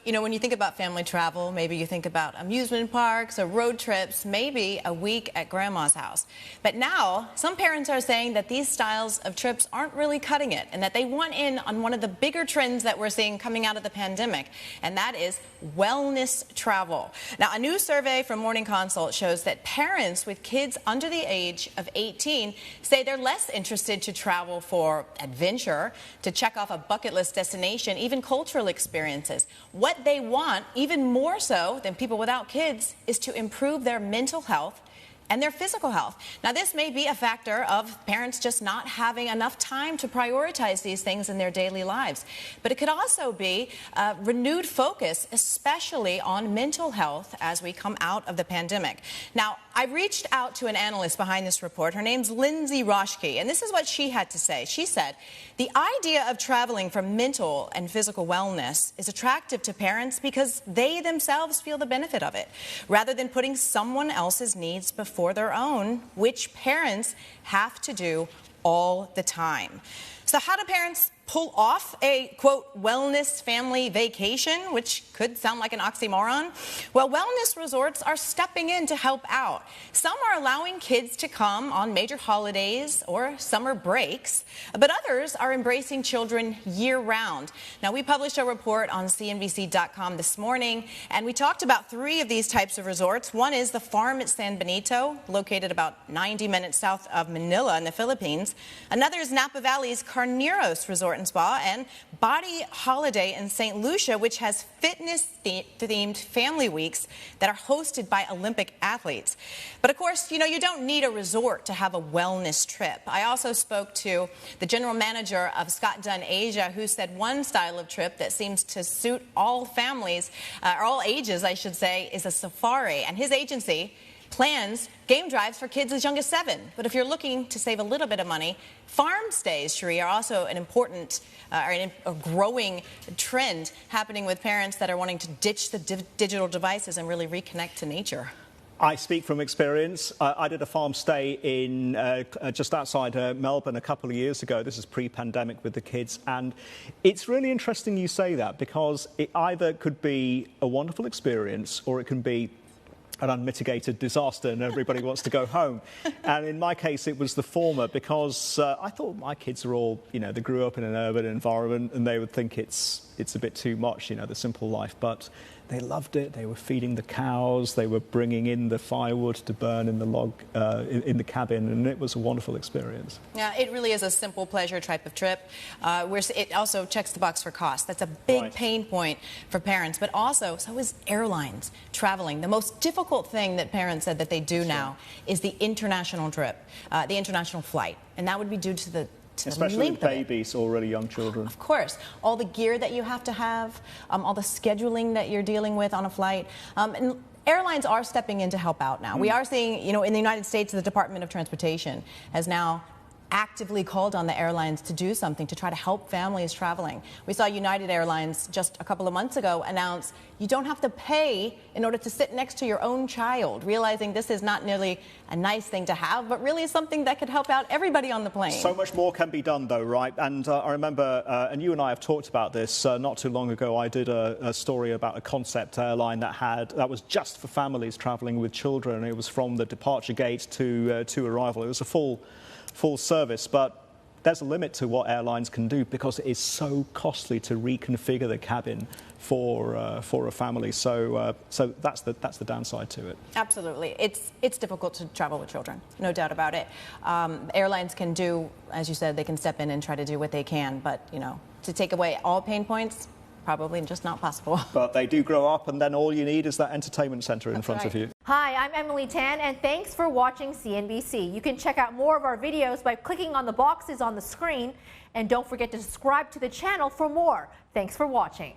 when you think about family travel, maybe you think about amusement parks or road trips, maybe a week at grandma's house. But now, some parents are saying that these styles of trips aren't really cutting it and that they want in on one of the bigger trends that we're seeing coming out of the pandemic, and that is wellness travel. Now, a new survey from Morning Consult shows that parents with kids under the age of 18 say they're less interested to travel for adventure, to check off a bucket list destination, even cultural experiences. What they want, even more so than people without kids, is to improve their mental health and their physical health. Now, this may be a factor of parents just not having enough time to prioritize these things in their daily lives. But it could also be a renewed focus, especially on mental health as we come out of the pandemic. Now, I reached out to an analyst behind this report. Her name's Lindsay Roschke, and this is what she had to say. She said, the idea of traveling for mental and physical wellness is attractive to parents because they themselves feel the benefit of it, rather than putting someone else's needs before their own, which parents have to do all the time. So how do parents pull off a, quote, wellness family vacation, which could sound like an oxymoron? Well, wellness resorts are stepping in to help out. Some are allowing kids to come on major holidays or summer breaks, but others are embracing children year-round. Now, we published a report on CNBC.com this morning, and we talked about 3 of these types of resorts. One is the Farm at San Benito, located about 90 minutes south of Manila in the Philippines. Another is Napa Valley's Carneros Resort and Spa, and Body Holiday in St. Lucia, which has fitness-themed family weeks that are hosted by Olympic athletes. But of course, you don't need a resort to have a wellness trip. I also spoke to the general manager of Scott Dunn Asia, who said one style of trip that seems to suit all families, or all ages, I should say, is a safari. And his agency plans game drives for kids as young as 7. But if you're looking to save a little bit of money, farm stays, Cherie, are also an important a growing trend happening with parents that are wanting to ditch the digital devices and really reconnect to nature. I speak from experience. I did a farm stay in just outside Melbourne a couple of years ago. This is pre-pandemic with the kids, and it's really interesting you say that, because it either could be a wonderful experience or it can be an unmitigated disaster and everybody wants to go home. And in my case, it was the former, because I thought my kids are all, they grew up in an urban environment and they would think it's a bit too much, the simple life. But they loved it. They were feeding the cows. They were bringing in the firewood to burn in the log, in the cabin, and it was a wonderful experience. Yeah, it really is a simple pleasure type of trip. It also checks the box for cost. That's a big pain point for parents, but also so is airlines traveling. The most difficult thing that parents said that they do now is the international trip, the international flight, and that would be due to the especially with babies or really young children. Of course. All the gear that you have to have, all the scheduling that you're dealing with on a flight. And airlines are stepping in to help out now. We are seeing, in the United States, the Department of Transportation has now actively called on the airlines to do something to try to help families traveling. We saw United Airlines just a couple of months ago announce you don't have to pay in order to sit next to your own child, realizing this is not nearly a nice thing to have, but really something that could help out everybody on the plane. So much more can be done, though, right? And I remember, and you and I have talked about this not too long ago. I did a story about a concept airline that was just for families traveling with children. It was from the departure gate to arrival. It was a full service, but there's a limit to what airlines can do because it is so costly to reconfigure the cabin for a family. So that's the downside to it. Absolutely, it's difficult to travel with children, no doubt about it. Airlines can do, as you said, they can step in and try to do what they can, but to take away all pain points, probably just not possible. But they do grow up, and then all you need is that entertainment center in front of you. Hi, I'm Emily Tan, and thanks for watching CNBC. You can check out more of our videos by clicking on the boxes on the screen, and don't forget to subscribe to the channel for more. Thanks for watching.